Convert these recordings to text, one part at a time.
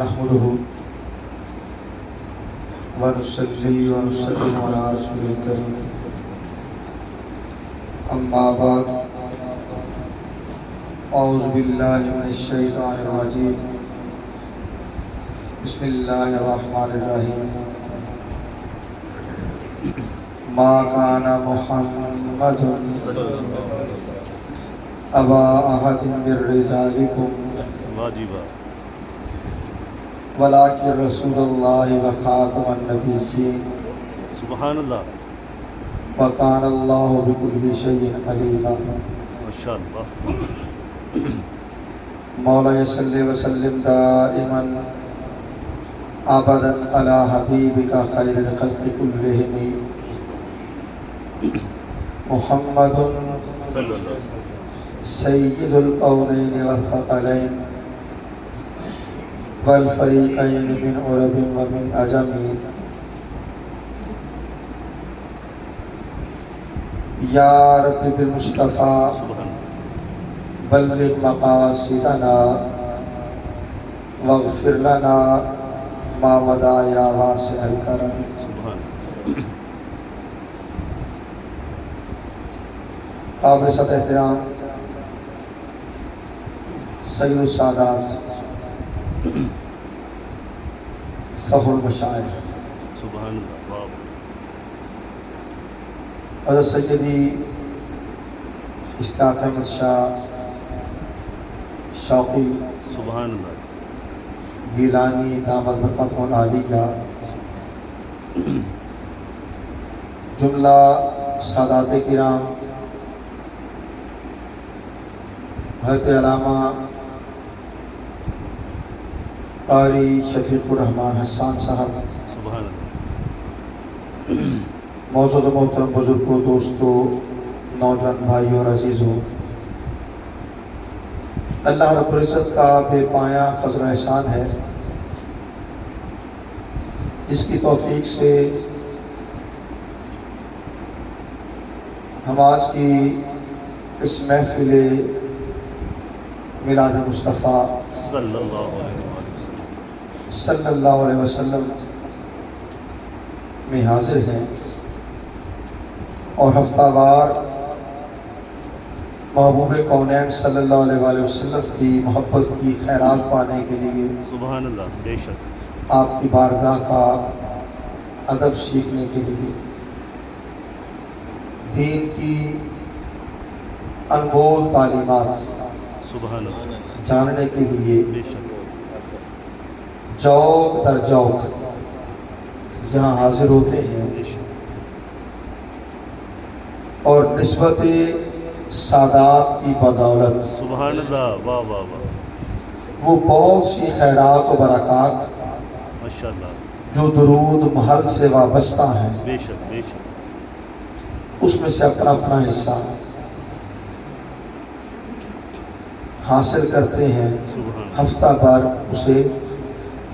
نحمده ونصلي ونسلم على رسول الكريم اما بعد اعوذ باللہ من الشیطان الرجیم بسم اللہ الرحمن الرحیم ما کان محمد ابا احد من رجالکم ولكن رسول اللہ وخاتم النبیین سبحان اللہ وکان اللہ بکل شیء علیما ماشاء اللہ مولا صلی وسلم دائما ابدا علی حبیبک خیر الخلق کلہم محمد صلی اللہ سید الکونین والثقلین والفریقین من عرب ومن عجم یا رب بالمصطفیٰ بلغ مقاصدنا واغفر لنا ما مضى یا واسع الکرم سبحان قابل صد احترام سید السادات فخر المشائخ سبحان اللہ واو حضرت سیدی اشتاق احمد شاہ شوقی سبحان اللہ گیلانی دامت برکاتہ العالیہ جملہ سادات کرام حضرت علامہ قاری شفیق الرحمن حسان صاحب سبحان اللہ معزز و محترم بزرگوں دوستوں نوجوان بھائیوں اور عزیزوں اللہ رب العزت کا بے پایاں فضل و احسان ہے جس کی توفیق سے ہم آج کی اس محفل میلاد مصطفیٰ صلی اللہ علیہ وسلم میں حاضر ہیں اور ہفتہ وار محبوب کونین صلی اللہ علیہ وسلم کی محبت کی خیرات پانے کے لیے سبحان اللہ بے شک آپ کی بارگاہ کا ادب سیکھنے کے لیے دین کی انمول تعلیمات سبحان اللہ جاننے کے لیے بے شک جوق در جوق یہاں حاضر ہوتے ہیں بے شک اور نسبت سادات کی بدولت سبحان اللہ واہ واہ واہ وہ بہت سی خیرات و برکات ماشاء اللہ جو درود محل سے وابستہ ہیں بے شک بے شک اس میں سے اپنا اپنا حصہ حاصل کرتے ہیں سبحان ہفتہ بھر اسے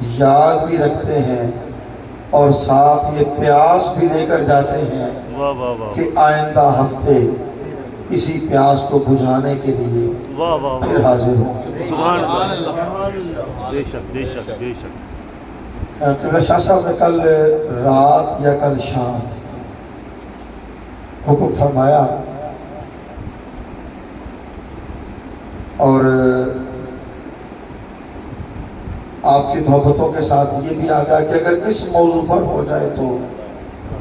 یاد بھی رکھتے ہیں اور ساتھ یہ پیاس بھی لے کر جاتے ہیں واہ واہ واہ کہ آئندہ ہفتے اسی پیاس کو بجھانے کے لیے واہ واہ پھر حاضر ہوں سبحان اللہ بے شک بے شک بے شک قبلہ شاہ صاحب نے کل رات یا کل شام حکم فرمایا اور آپ کی محبتوں کے ساتھ یہ بھی آ گیا کہ اگر اس موضوع پر ہو جائے تو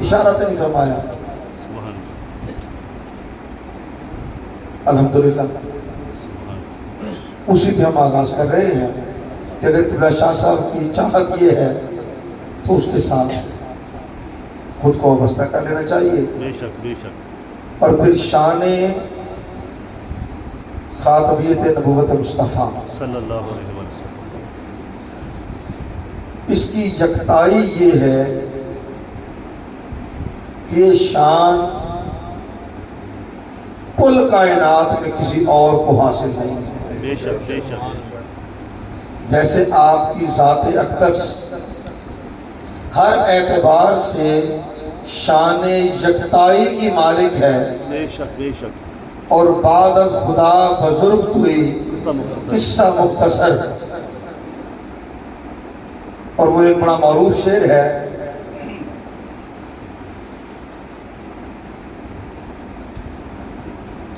اشارہ تو نہیں فرمایا سبحان الحمدللہ سبحان اسی پہ ہم آغاز کر رہے ہیں کہ اگر قبلہ شاہ صاحب کی چاہت یہ ہے تو اس کے ساتھ خود کو وابستہ کر لینا چاہیے بے شک بے شک اور پھر شان خاتمیت نبوت مصطفیٰ صلی اللہ علیہ وسلم اس کی یکتائی یہ ہے کہ شان کل کائنات میں کسی اور کو حاصل نہیں ہے بے شک بے شک جیسے آپ کی ذات اقدس ہر اعتبار سے شان یکتائی کی مالک ہے بے شک بے شک اور بعد از خدا بزرگ ہوئی قصہ مختصر اور وہ ایک بڑا معروف شعر ہے،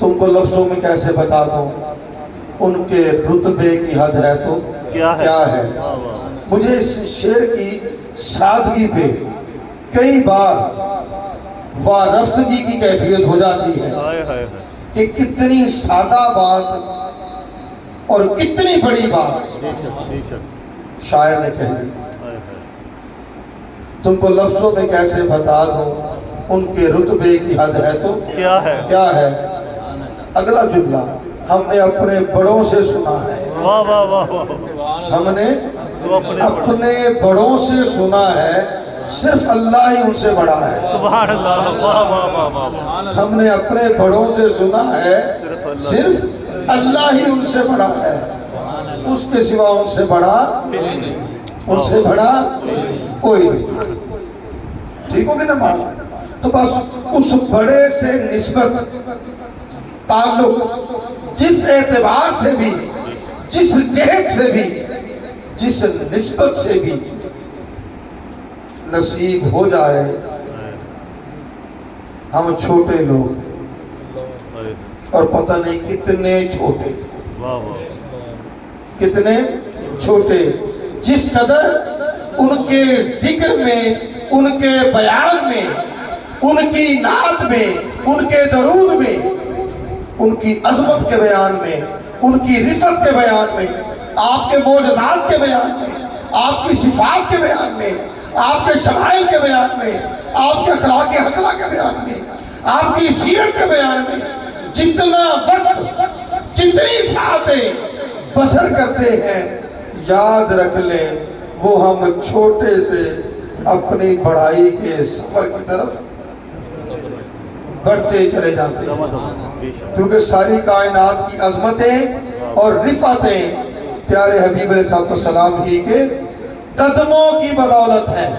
تم کو لفظوں میں کیسے بتا دوں، ان کے رتبے کی حد ہے تو کیا ہے۔ مجھے اس شعر کی سادگی پہ کئی بار وارفتگی کی کیفیت ہو جاتی ہے کہ کتنی سادہ بات اور کتنی بڑی بات شاعر نے کہہ دی۔ تم کو لفظوں میں کیسے بتا دوں، ان کے رتبے کی حد ہے تو کیا ہے۔ اگلا جملہ ہم نے اپنے بڑوں سے سنا ہے، ہم نے اپنے بڑوں سے سنا ہے، صرف اللہ ہی ان سے بڑا ہے۔ سبحان اللہ، ہم نے اپنے بڑوں سے سنا ہے، صرف اللہ ہی ان سے بڑا ہے، اس کے سوا ان سے بڑا کوئی نہیں۔ ٹھیک ہوگی نا بات؟ تو بس اس بڑے سے نسبت، تعلق، جس اعتبار سے بھی، جس جہت سے بھی، جس نسبت سے بھی نصیب ہو جائے، ہم چھوٹے لوگ اور پتہ نہیں کتنے چھوٹے، جس قدر ان کے ذکر میں، ان کے بیان میں، ان کی نعت میں، ان کے درود میں، ان کی عظمت کے بیان میں، ان کی رفعت کے بیان میں، آپ کے معجزات کے بیان میں، آپ کی صفات کے بیان میں، آپ کے شمائل کے بیان میں، آپ کے اخلاق حسنہ کے بیان میں، آپ کی سیرت کے بیان میں جتنا وقت، جتنی ساعتیں بسر کرتے ہیں، یاد رکھ لیں وہ ہم چھوٹے سے اپنی بڑائی کے سفر کی طرف بڑھتے چلے جاتے ہیں، کیونکہ ساری کائنات کی عظمتیں اور رفعتیں پیارے حبیب علیہ السلام کی کے قدموں کی بدولت ہیں،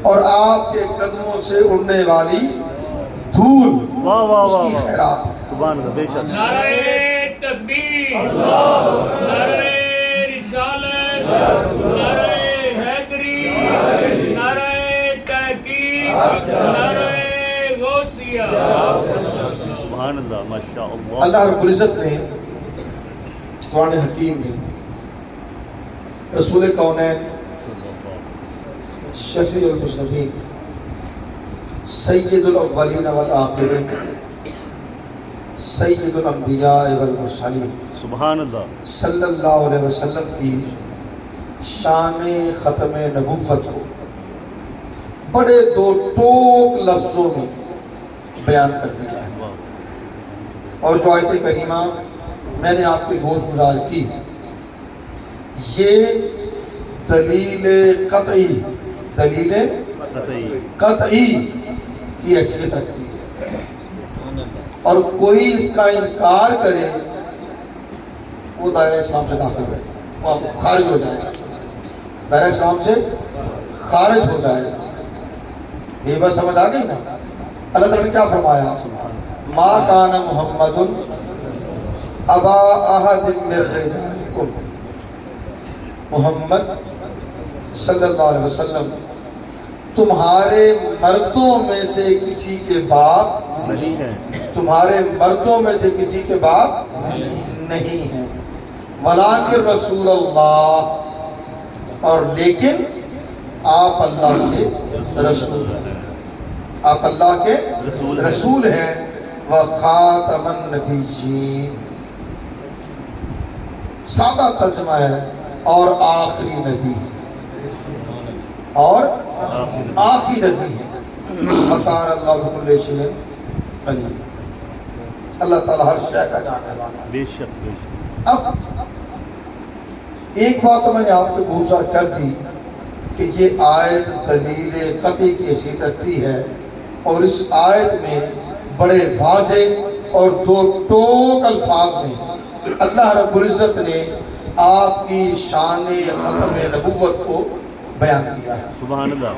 اور آپ کے قدموں سے اڑنے والی دھول اس کی خیرات ہے۔ نعرہ تکبیر، نعرہ رسالت، نعرہ حیدری، نعرہ تحقیق، نعرہ غوثیہ۔ سبحان اللہ، ماشاءاللہ۔ اللہ رب العزت نے قرآن حکیم میں رسول کونین، شفیع المذنبین، سید الاولین والآخرین، سید الانبیاء والمرسلین، سبحان اللہ، صلی اللہ علیہ وسلم کی شان ختم نبوت کو بڑے دو ٹوک لفظوں میں بیان کر دیا ہے۔ اور جو آیت کریمہ میں نے آپ کے گوش گزار کی، یہ دلیل قطعی کی حیثیت رکھتی ہے، اور کوئی اس کا انکار کرے وہ دائرہ اسلام سے داخل ہے، وہ خارج ہو جائے گا، دائرہ اسلام سے خارج ہو جائے گا۔ یہ بات سمجھ آ گئی نا؟ اللہ تعالیٰ نے کیا فرمایا؟ ما کان محمد ابا احد من رجالکم، محمد صلی اللہ علیہ وسلم تمہارے مردوں میں سے کسی کے باپ نہیں ہے، تمہارے مردوں میں سے کسی کے باپ نہیں ہیں، ولیکن رسول اللہ، اور لیکن آپ اللہ کے رسول ہیں، آپ اللہ کے رسول ہیں، وخاتم النبیین، سادہ ترجمہ ہے، اور آخری نبی، اور آخری نبی ہے، وکان اللہ بکل شیء علیم، اللہ تعالیٰ ہر شے کا جاننے والا ہے۔ بے شک بے شک۔ اب ایک بات تو میں نے آپ کو گزار کر دی کہ یہ آیت دلیل قطعی کی حیثیت رکھتی ہے، اور اس آیت میں بڑے واضح اور دو ٹوک الفاظ میں اللہ رب العزت نے آپ کی شان ختم نبوت کو بیان کیا ہے۔ سبحان اللہ،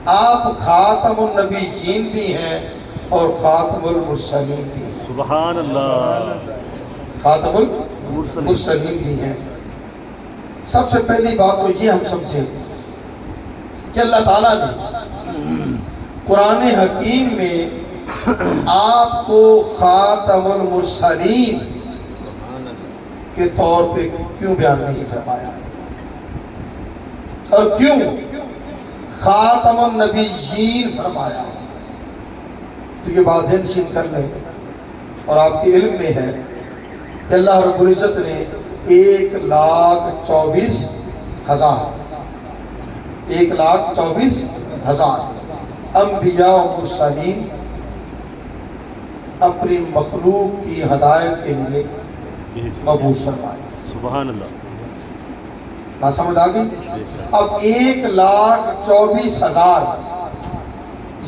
آپ خاتم النبیین بھی ہیں اور خاتم المرسلین بھی ہیں، سبحان اللہ، خاتم المرسلین بھی ہیں۔ سب سے پہلی بات تو یہ ہم سمجھیں کہ اللہ تعالیٰ نے قرآن حکیم میں آپ کو خاتم المرسلین کے طور پہ کیوں بیان نہیں فرمایا، اور کیوں خاتم النبیین فرمایا؟ تو یہ بات ذہن نشین کر لیں، اور آپ کے علم میں ہے کہ اللہ رب العزت نے 1,24,000 انبیاء و مرسلین اپنی مخلوق کی ہدایت کے لیے مبعوث فرمائے۔ سبحان اللہ۔ بات سمجھ آ گئی؟ اب 1,24,000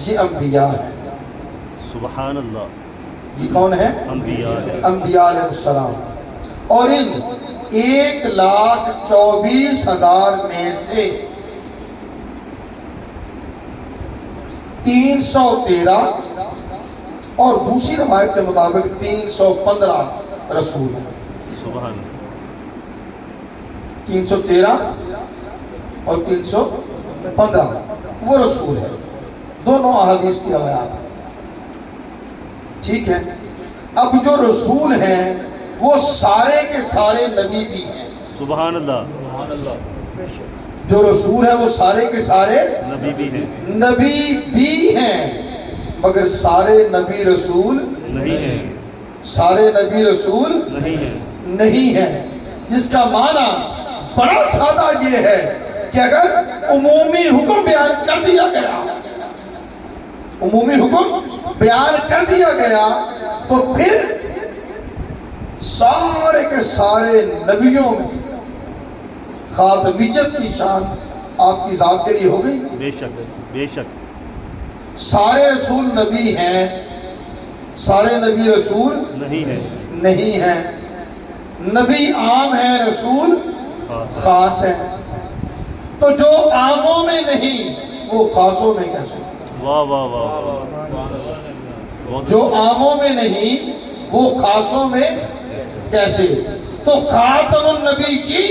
یہ انبیاء ہیں۔ سبحان اللہ۔ یہ کون ہے؟ انبیاء ہے۔ انبیاء علیہ السلام۔ اور ان 1,24,000 میں سے 313 اور دوسری روایت کے مطابق 315 رسول ہیں۔ سبحان اللہ۔ 313 اور 315 وہ رسول ہے، دونوں احادیث کی روایات ہیں، ٹھیک ہے۔ اب جو رسول ہیں وہ سارے کے سارے نبی بھی ہیں۔ سبحان اللہ۔ جو رسول ہیں وہ سارے کے سارے نبی بھی ہیں، نبی بھی ہیں، مگر سارے نبی رسول نہیں ہیں، سارے نبی رسول نہیں ہیں۔ نہیں ہیں، جس کا معنی بڑا سادہ یہ ہے کہ اگر عمومی حکم بیان کر دیا گیا، عمومی حکم بیان کر دیا گیا تو پھر سارے کے سارے نبیوں میں خاتمیت کی شان آپ کی ذات کے لیے ہو گئی۔ بے شک، بے شک۔ سارے رسول نبی ہیں، سارے نبی رسول نہیں ہیں، نہیں ہیں۔ نبی عام ہیں، رسول خاص ہیں۔ تو جو عاموں میں نہیں وہ خاصوں میں کیسے؟ واہ واہ واہ واہ۔ جو عاموں میں نہیں وہ خاصوں میں کیسے؟ تو خاتم النبی کی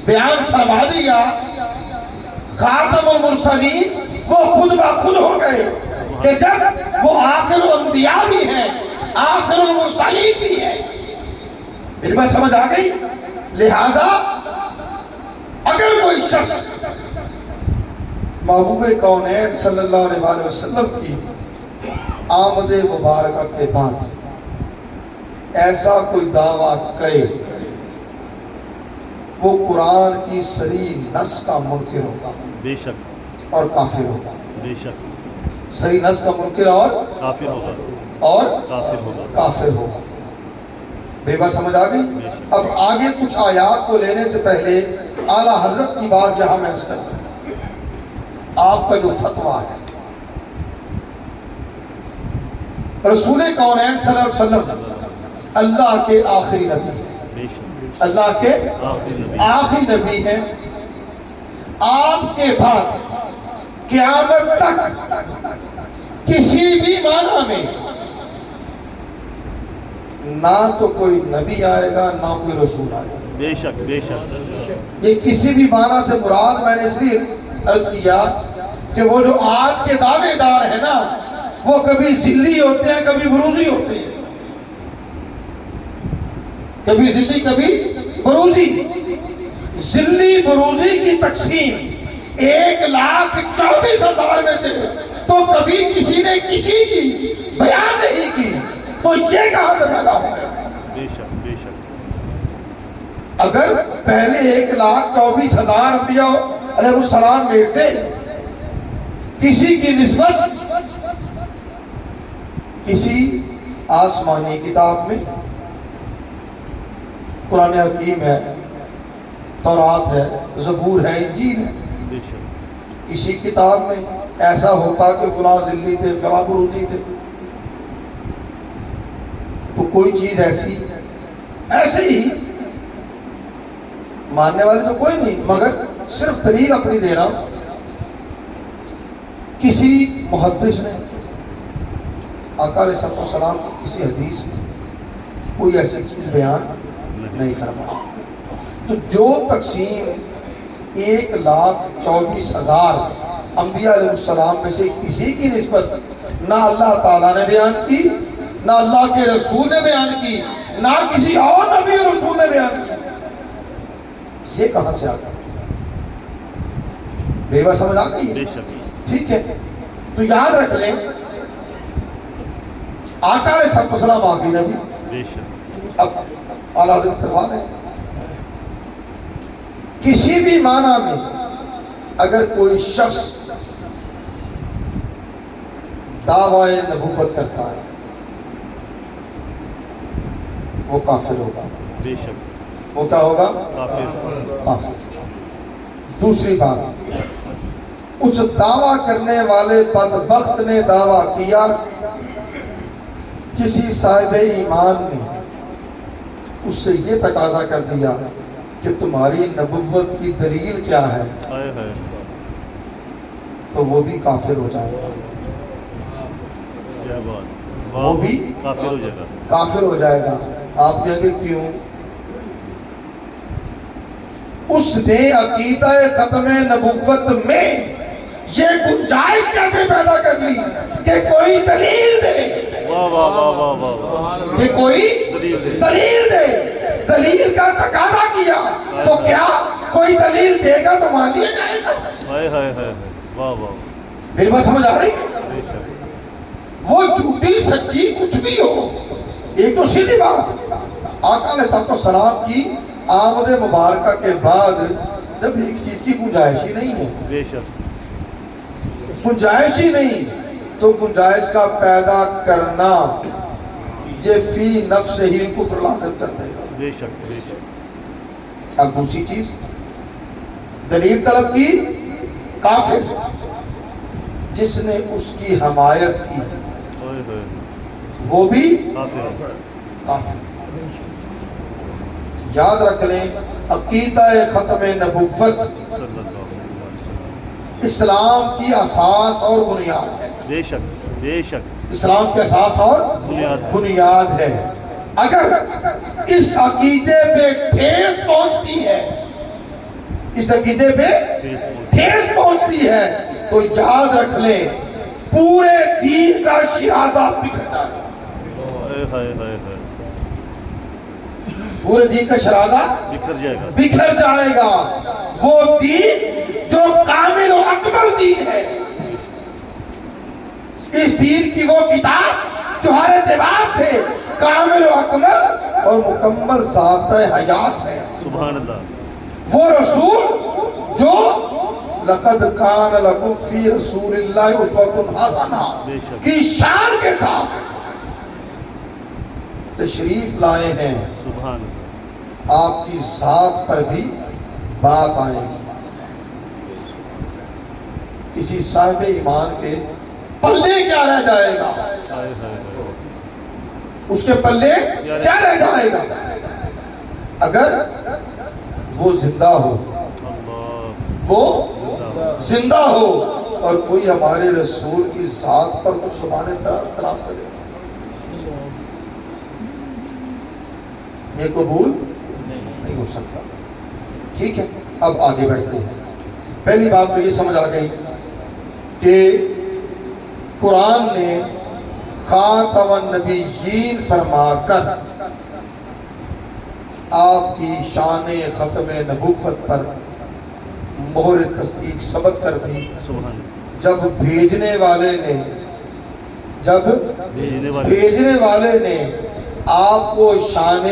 بیان فرما دیا، خاتم المرسلین وہ خود بخود ہو گئے کہ جب وہ آخر الانبیاء بھی ہیں، آخر المرسلین بھی ہیں۔ میری بات سمجھ آ گئی؟ لہذا اگر کوئی شخص محبوب کونین صلی اللہ علیہ وسلم کی آمد مبارکہ کے بعد ایسا کوئی دعویٰ کرے وہ قرآن کی صریح نص کا منکر ہوگا بے شک، اور کافر ہوگا۔ بے شک، صریح نص کا منکر اور کافر ہوگا، کافر ہوگا۔ کافر ہوگا۔ میری بات سمجھ آ گئی؟ اب آگے کچھ آیات کو لینے سے پہلے اعلیٰ حضرت کی بات یہاں میں کرتا ہوں۔ آپ کا جو فتویٰ ہے، رسول کونین صلی اللہ علیہ وسلم اللہ کے آخری نبی ہیں، بے شک، اللہ کے آخری نبی۔ آخری نبی ہیں۔ آپ کے بعد قیامت تک کسی بھی معنی میں نہ تو کوئی نبی آئے گا نہ کوئی رسول آئے گا۔ بے شک، بے شک۔ یہ کسی بھی معنی سے مراد میں نے اس لیے عرض کیا کہ وہ جو آج کے دعوے دار ہیں نا وہ کبھی ذلی ہوتے ہیں کبھی بروزی ہوتے ہیں، کبھی ذلی کبھی بروزی۔ ذلی بروزی کی تقسیم 1,24,000 میں سے تو کبھی کسی نے کسی کی بیان نہیں کی، تو یہ کہاں سے پیدا ہو گیا؟ بے شک، بے شک۔ اگر پہلے 1,24,000 انبیاء علیہ السلام میں سے کسی کی نسبت کسی آسمانی کتاب میں، قرآن حکیم ہے، تورات ہے، زبور ہے، انجیل ہے، بے شک، کسی کتاب میں ایسا ہوتا کہ فلاں ذلی تھے فلاں بروزی تھے، تو کوئی چیز ایسی ایسے ہی ماننے والے تو کوئی نہیں، مگر صرف دلیل اپنی دے رہا ہوں۔ کسی محدث نے آقا علیہ السلام کی کسی حدیث میں کوئی ایسی چیز بیان نہیں فرمایا، تو جو تقسیم 1,24,000 انبیاء علیہ السلام میں سے کسی کی نسبت نہ اللہ تعالیٰ نے بیان کی، نہ اللہ کے رسول نے بیان کی، نہ کسی اور نبی اور رسول نے بیان کی، یہ کہاں سے آتا ہے؟ میری بات سمجھ آ گئی ہے؟ بے شک ٹھیک ہے، تو یاد رکھ لیں آقا علیہ الصلوۃ والسلام آخری نبی، بے شک اب اعلیٰ حضرت اتفاق ہے کسی بھی معنی میں اگر کوئی شخص دعوی نبوت کرتا ہے وہ کافر ہوگا، بے شک وہ کیا ہوگا؟ کافر کافر۔ دوسری بات، اس دعویٰ کرنے والے بدبخت نے دعویٰ کیا، کسی صاحب ایمان نے اس سے یہ تقاضا کر دیا کہ تمہاری نبوت کی دلیل کیا ہے، ہائے ہائے تو وہ بھی کافر ہو جائے گا، کیا بات، وہ بھی کافر ہو جائے گا۔ کافر ہو جائے گا۔ آپ کہیں گے کیوں؟ اس نے عقیدہ ختم نبوت میں یہ گنجائش کیسے پیدا کر لی کہ کوئی دلیل دے، واہ واہ واہ واہ واہ واہ، کہ کوئی دلیل دے۔ دلیل دے، دلیل کا تقاضا کیا تو کیا کوئی دلیل دے گا تو مان لیا جائے گا؟ ہائے ہائے ہائے واہ واہ، میری بات سمجھ آ رہی ہے؟ بے شک وہ جھوٹی سچی کچھ بھی ہو، ایک تو سیدھی بات، آقا علیہ الصلوۃ والسلام کی آمد مبارکہ کے بعد جب ایک چیز کی گنجائش ہی نہیں ہے، بے شک گنجائش ہی نہیں، تو گنجائش کا پیدا کرنا یہ فی نفس ہی کفر لازم کر دے گا۔ بے شک بے شک، اب دوسری چیز، دلیل طلب کی، کافر، جس نے اس کی حمایت کی ہائے ہائے وہ بھی کافر، کافر۔ یاد رکھ لیں عقیدہ ختم نبوت صلی اللہ علیہ وسلم، اسلام کی اساس اور بنیاد ہے، بے شک بے شک، اسلام کی اساس اور بنیاد ہے۔ اگر اس عقیدے پہ ٹھیس پہنچتی ہے، اس عقیدے پہ ٹھیس پہنچتی ہے تو یاد رکھ لیں پورے دین کا شیرازہ بکھر جائے گا، ہائے ہائے ہائے ہائے، پورے دین کا شیرازہ بکھر جائے گا۔ بکھر جائے گا۔ وہ دین جو کامل و اکمل دین ہے، اس دین کی وہ کتاب جو ہر اعتبار سے کامل و اکمل اور مکمل ذات حیات ہے، سبحان اللہ، وہ رسول جو لقد کان لکم فی رسول اللہ اسوۃ حسنہ بے شک، کی شان کے ساتھ تشریف لائے ہیں۔ سبحان اللہ، آپ کی ذات پر بھی بات آئے گی، کسی صاحب ایمان کے پلے کیا رہ جائے گا، ہائے ہائے ہائے، اس کے پلے کیا رہ جائے گا اگر وہ زندہ ہو، اللہ، وہ زندہ، زندہ ہو اور کوئی ہمارے رسول کی ذات پر کچھ زبان تراش کرے، یہ قبول نہیں ہو سکتا۔ ٹھیک ہے، اب آگے بڑھتے ہیں۔ پہلی بات تو یہ سمجھ آ گئی کہ قرآن نے خاتم النبیین فرما کر آپ کی شان ختم نبوت پر مہر تصدیق ثبت کر دی، سبحان اللہ، جب بھیجنے بھیجنے والے نے آپ کو شان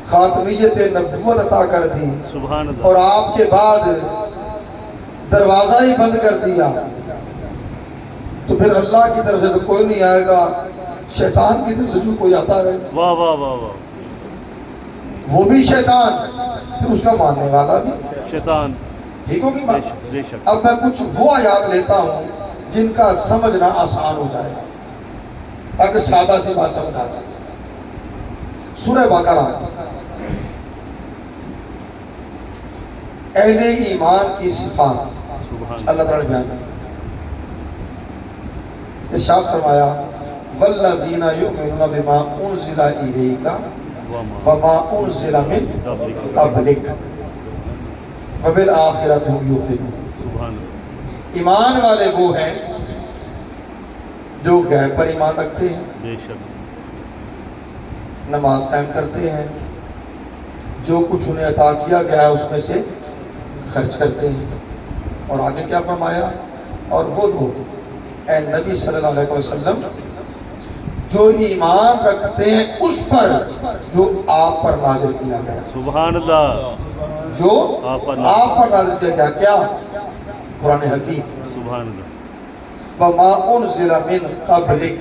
خاتمیت نبوت عطا کر دی سبحان اللہ، اور آپ کے بعد دروازہ ہی بند کر دیا، تو پھر اللہ کی طرف سے تو کوئی نہیں آئے گا، شیطان کی طرف سے بھی کوئی آتا رہے، واہ واہ واہ واہ، وہ بھی شیطان، پھر اس کا ماننے والا بھی، شیطان، ٹھیک ہوگی بے بات؟ شک بے شک، اب میں کچھ وہ آیات لیتا ہوں جن کا سمجھنا آسان ہو جائے گا تاکہ سادہ سی بات سمجھ آ جائے۔ سورہ بقرہ اہل ایمان کی صفات سبحان اللہ تعالیٰ نے بیان کی۔ ارشاد فرمایا والذین یؤمنون بما انزل الیک وما انزل من قبلک وبالآخرۃ هم یوقنون. سبحان اللہ. ایمان والے وہ ہیں جو غیب پر ایمان رکھتے ہیں، بے شک. نماز قائم کرتے ہیں، جو کچھ انہیں عطا کیا گیا ہے اس میں سے خرچ کرتے ہیں. اور آگے کیا فرمایا؟ اور وہ لوگ اے نبی صلی اللہ علیہ وسلم جو ایمان رکھتے ہیں اس پر جو آپ پر نازل کیا گیا، سبحان اللہ. جو آپ پر نازل کیا گیا. کیا؟ قرآن حکیم. سبحان اللہ. وما انزل من قبلک،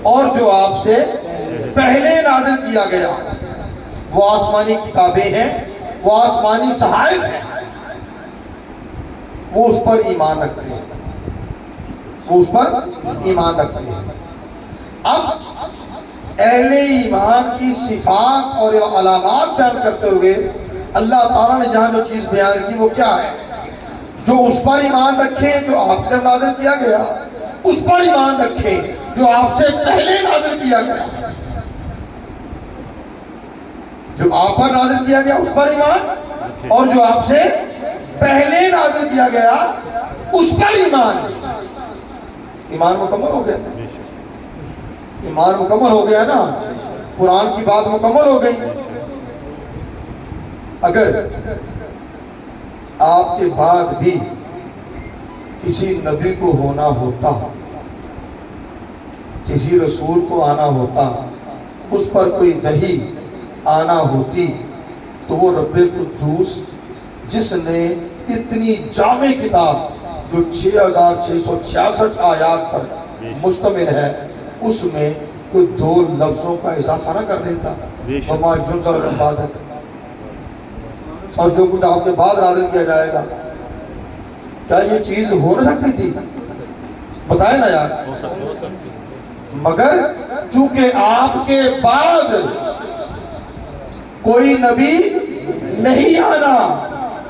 اور جو آپ سے پہلے نازل کیا گیا، وہ آسمانی کتابیں ہیں، وہ آسمانی صحائف ہیں، وہ اس پر ایمان رکھتے ہیں، وہ اس پر ایمان رکھتے ہیں. اب اہل ایمان کی صفات اور علامات بیان کرتے ہوئے اللہ تعالیٰ نے جہاں جو چیز بیان کی وہ کیا ہے؟ جو اس پر ایمان رکھیں جو آپ سے نازل کیا گیا، اس پر ایمان رکھیں جو آپ سے پہلے نازل کیا گیا. جو آپ پر نازل کیا گیا اس پر ایمان، اور جو آپ سے پہلے نازل کیا گیا اس پر ایمان. ایمان مکمل ہو گیا، بے شک. ایمان مکمل ہو گیا نا. قرآن کی بات مکمل ہو گئی. اگر آپ کے بعد بھی کسی نبی کو ہونا ہوتا، کسی رسول کو آنا ہوتا، اس پر کوئی وحی آنا ہوتی، تو وہ رب قدوس جس نے اتنی جامع کتاب جو 6666 آیات پر مشتمل ہے اس میں کوئی 2 لفظوں کا اضافہ نہ کر دیتا. وما ينزل من بعدک، اور جو کچھ آپ کے بعد نازل کیا جائے گا، کیا یہ چیز ہو نہ سکتی تھی؟ بتائیں نا یار. ہو سکتی. مگر چونکہ آپ کے بعد کوئی نبی نہیں آنا،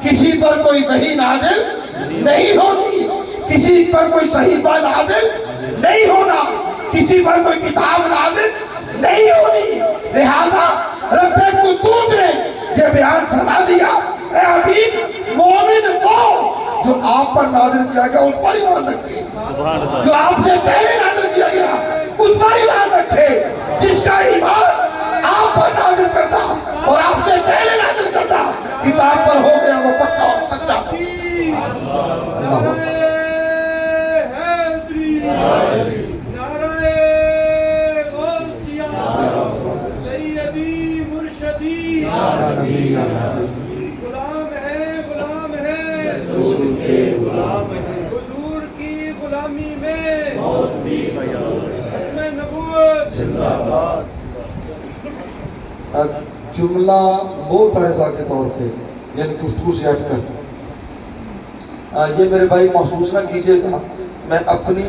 کسی پر کوئی وحی نازل نہیں ہونی، کسی پر کوئی صحیفہ نازل نہیں ہونا، کسی پر کوئی کتاب نازل نہیں ہونی، لہذا رب قدوس نے یہ بیان فرما دیا اے حبیب مومن وہ جو آپ پر نازل کیا گیا اس پر ایمان رکھے، سبحان اللہ. جو آپ سے پہلے نازل کیا گیا اس پر ایمان رکھے. جس کا ایمان آپ پر نازل کرتا اور آپ سے پہلے نازل کرتا کتاب پر ہو گیا وہ پکا اور سچا. اللہ غلام ہے رسول کے غلام ہے، حضور کی غلامی میں ختم نبوت زندہ باد. جملہ بہت عرضہ کے طور پہ یعنی گفتگو سے ہٹ کر یہ میرے بھائی محسوس نہ کیجئے گا میں اپنی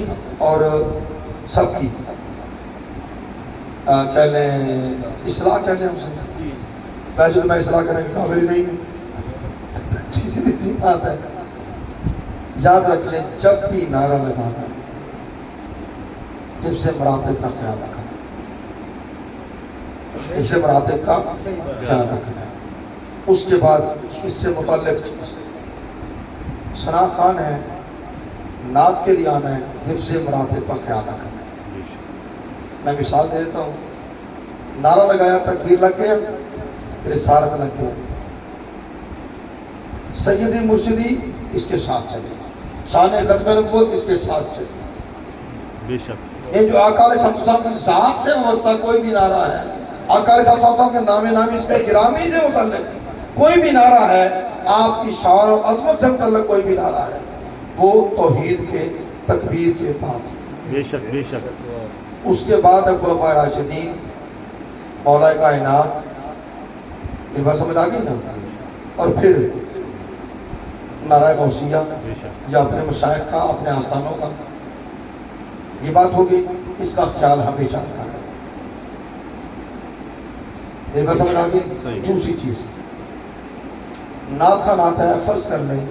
اور سب کی کہہ لیں اصلاح کہہ لیں ہم سے. ویسے تو میں اصلاح کرنے کی قابل نہیں ہوں، سیدھی سی بات ہے. یاد رکھ لیں جب بھی نعرہ لگانا حفظ مراتب کا خیال رکھنا، حفظ مراتب کا خیال رکھنا. اس کے بعد اس سے متعلق ثنا خان ہے، نعت کے لیے آنا ہے، حفظ مراتب کا خیال رکھنا ہے. میں مثال دے دیتا ہوں. نعرہ لگایا، تکبیر لگ گیا، رسالت لگ گیا، سیدی مرشدی اس کے ساتھ چلے، شان ختم نبوت اس کے ساتھ چلے. بے شک. یہ جو آقا علیہ السلام کی ذات سے وابستہ کوئی بھی نعرہ ہے، آقا علیہ السلام کے نام نامی اس میں گرامی سے متعلق کوئی بھی نعرہ ہے، آپ کی شان اور عظمت سے متعلق کوئی بھی نعرہ ہے، وہ توحید کے تکبیر کے بعد. بے شک. بے شک. اس کے بعد خلفائے راشدین، مولا کائنات، یہ بات سمجھ آ گئی نا. اور پھر نعرہ غوثیہ بے شک. یا اپنے مشائخ کا، اپنے آستانوں کا، یہ بات ہوگی. اس کا خیال ہمیشہ رکھنا ہے. یہ بات سمجھ آ گئی. دوسری چیز نعت کا نعت ہے، فرض کر لیں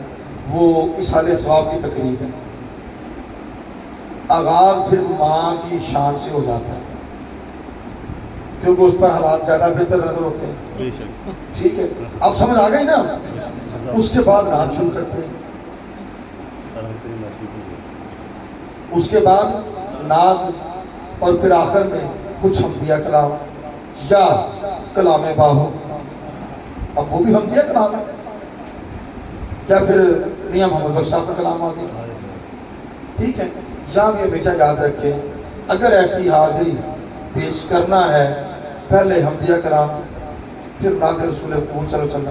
وہ اصحال ثواب کی تقریب ہے، آغاز پھر ماں کی شان سے ہو جاتا ہے. کیونکہ اس پر حالات زیادہ بہتر نظر ہوتے ہیں. بے شک ٹھیک ہے, اب سمجھ آ گئی نا. اس کے بعد نعت شروع کرتے ہیں, اس کے بعد نعت اور پھر آخر میں کچھ حمدیہ کلام یا کلام باہو. اب وہ بھی حمدیہ کلام ہے کیا پھر میاں محمد بخش صاحب کا کلام آ گیا. ٹھیک ہے, یہاں بھی ہمیشہ یاد رکھیں اگر ایسی حاضری پیش کرنا ہے پہلے حمدیہ کلام پھر نعت رسول پور چلو چلنا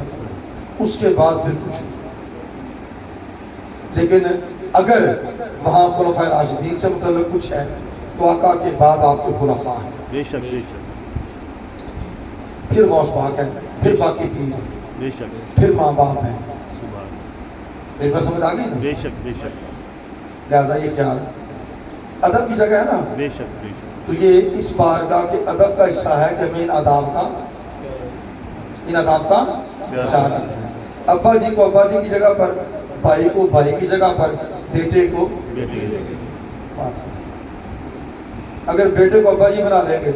اس کے بعد پھر کچھ. لیکن اگر وہاں خلفاء راشدین سے متعلق کچھ ہے تو آقا کے بعد آپ کے خلفاء ہیں, بے شک بے شک پھر غوث پاک ہے, پھر باقی پیر, بے شک پھر ماں باپ ہیں. سبحان میری بات سمجھ آ گئی نا. بے شک بے شک لہٰذا یہ خیال ادب کی جگہ ہے نا, بے شک بے شک تو یہ اس بارگاہ کے ادب کا حصہ ہے کہ ہمیں ان آداب کا خیال رکھنا ہے. ابا جی کو ابا جی کی جگہ پر, بھائی کو بھائی کی جگہ پر, بیٹے کو بیٹی بات. اگر بیٹے کو ابا جی بنا دیں گے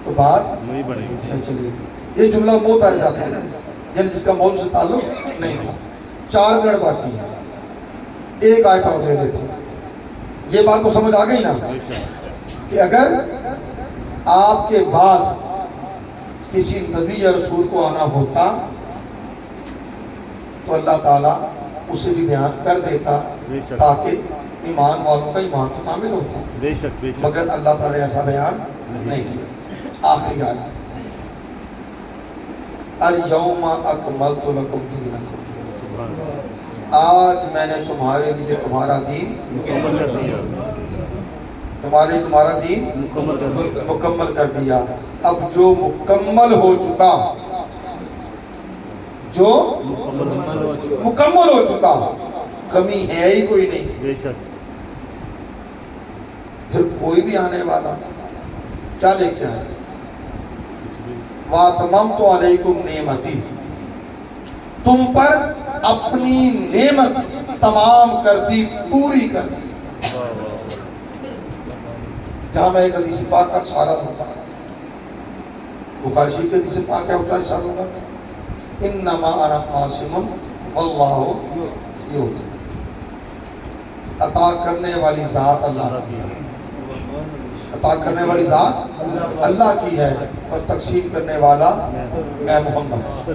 تو بات نہیں بنے گی. نہیں چلے گی. یہ جملہ موت آ جاتا ہے یعنی جس کا موت سے تعلق نہیں تھا. 4 منٹ باقی ہے, ایک آیت اور دے دیتے ہیں. یہ بات تو سمجھ آ گئی نا بے شک کہ اگر آپ کے بعد کسی نبی یا رسول کو آنا ہوتا تو اللہ تعالیٰ اسے بھی بیان کر دیتا بے شک تاکہ ایمان والوں کا ایمان تو کامل ہوتا, بے شک بے شک مگر اللہ تعالیٰ نے ایسا بیان نہیں کیا. آخری آیت الیوم اکملت لکم دینکم, سبحان اللہ. آج میں نے تمہارے لیے تمہارا دین مکمل کر دیا, تمہارا دین مکمل کر دیا. مکمل کر دیا. اب جو مکمل ہو چکا, جو مکمل ہو چکا, کمی ہے ہی کوئی نہیں. بے شک پھر کوئی بھی آنے والا کیا لے کے آئے, وَأَتْمَمْتُ عَلَيْكُمْ نِعْمَتِي, تم پر اپنی نعمت تمام کر دی, پوری کر دی. جہاں میں ایک حدیث پاک کا سارا ہوتا ہے, بخاری شریف کے حدیث پاک کیا ہوتا ہے سارا ہوگا, انما انا قاسم واللہ یؤتی, عطا کرنے والی ذات اللہ کی ہے, عطا کرنے والی ذات اللہ کی ہے اور تقسیم کرنے والا میں محمد.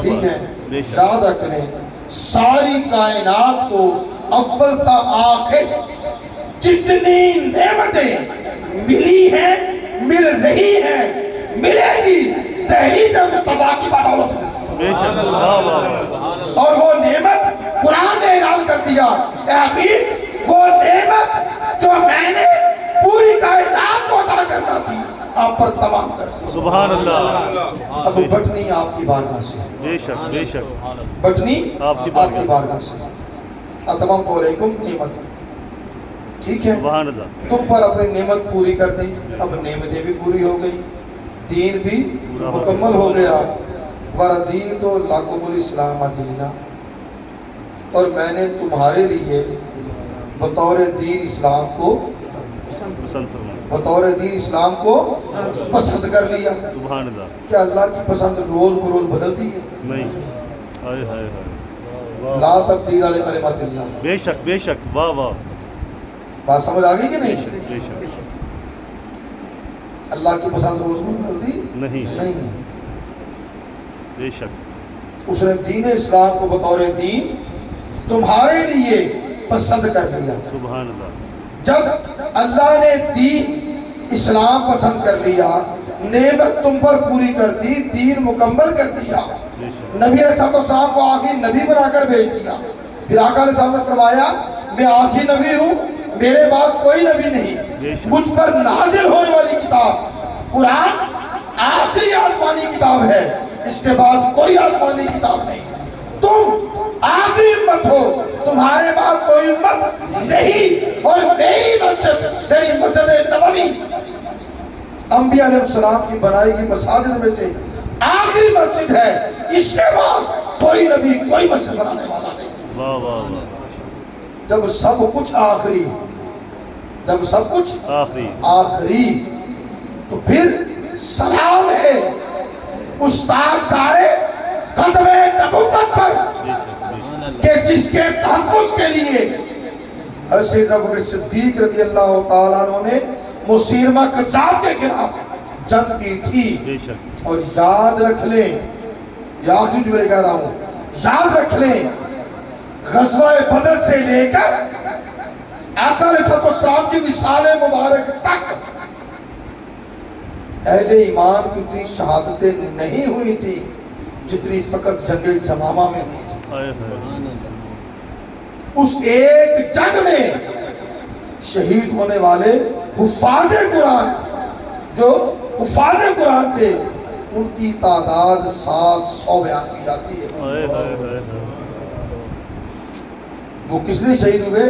ٹھیک ہے, یاد رکھ لیں ساری کائنات کو اول تا آخر جتنی نعمتیں ملی ہیں, مل رہی ہیں, ملے گی تحریر مصطفیٰ کی بدولت میں. بے شک واہ واہ. اور وہ نعمت قرآن نے اعلان کر دیا, اے امیر وہ نعمت جو میں نے پوری کائنات کو عطا کرنا تھی آپ پر تمام کر دیا. سبحان اللہ. اب بٹنی آپ کی بارگاہ سے, بے شک بے شک بٹنی آپ کی آپ کی بارگاہ سے. اتممت علیکم نعمتی, ٹھیک ہے, سبحان اللہ. تم پر اپنی نعمت پوری کر دی. اب نعمتیں بھی پوری ہو گئی, دین بھی مکمل ہو گیا. وَرَضِيتُ لَكُمُ الْإِسْلَامَ دِينًا, اور میں نے تمہارے لیے بطور دین اسلام کو پسند فرمائے. بطور دین اسلام کو پسند کر لیا. سبحان اللہ. کیا اللہ کی پسند روز بروز بدلتی ہے؟ نہیں. ہائے ہائے ہائے. لا تبدیل لکلمات اللہ. بے شک بے شک واہ واہ. بات سمجھ آ گئی کہ نہیں؟ بے شک اللہ کی پسند روز بدلتی نہیں. نہیں. بے شک اس نے دین اسلام کو بطور دین تمہارے لیے پسند کر دیا. سبحان اللہ. جب اللہ نے دین اسلام پسند کر لیا, نعمت تم پر پوری کر دی, دین مکمل کر دیا, بے شک نبی علیہ السلام کو آخری نبی بنا کر بھیج دیا. پھر آقا علیہ السلام نے فرمایا میں آخری نبی ہوں, میرے بعد کوئی نبی نہیں. مجھ پر نازل ہونے والی کتاب قرآن آخری آسمانی کتاب ہے, اس کے بعد کوئی آسمانی کتاب نہیں. تم آخری امت ہو, تمہارے بعد کوئی امت نہیں. اور میری مسجد یعنی مسجد نبوی انبیاء علیہ السلام کی بنائی کی مساجد میں سے آخری مسجد ہے. اس کے بعد کوئی نبی کوئی مسجد بنانے والا نہیں. واہ واہ واہ. جب سب کچھ آخری, جب سب کچھ آخری آخری تو پھر سلام ہے اس تاجدار ختم نبوت پر کہ جس کے تحفظ کے لیے سیدنا ابو بکر صدیق رضی اللہ تعالیٰ عنہ نے مسیلمہ کذاب کے خلاف جنگ کی تھی. اور یاد رکھ لیں، یہ آخری جو میں کہہ رہا ہوں، یاد رکھ لیں غزوہ بدر سے لے کر آقا علیہ السلام کی وصال مبارک تک اہل ایمان کی اتنی شہادتیں نہیں ہوئی تھی جتنی فقط جنگ جمامہ میں ہوئی تھی. اس ایک جنگ میں شہید ہونے والے حفاظ قرآن جو حفاظ قرآن تھے ان کی تعداد 700 بیان کی جاتی ہے. وہ کس لیے شہید ہوئے؟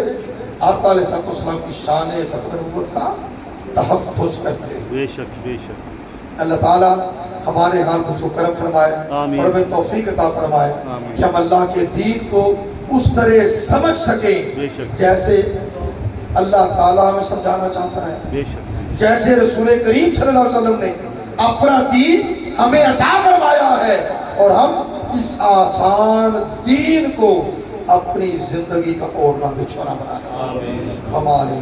آقا علیہ السلام کی شان ختم نبوت کا تحفظ کرتے. بے شک بے شک. اللہ تعالیٰ ہمارے حال کو کرم فرمائے آمین. اور ہمیں توفیق عطا فرمائے آمین. کہ ہم اللہ کے دین کو اس طرح سمجھ سکیں بے شک. جیسے اللہ تعالیٰ ہمیں سمجھانا چاہتا ہے، بے شک. جیسے رسول کریم صلی اللہ علیہ وسلم نے اپنا دین ہمیں عطا فرمایا ہے، اور ہم اس آسان دین کو اپنی زندگی کا اوڑھنا بچھونا بنا رہے ہیں. آمین. ہمارے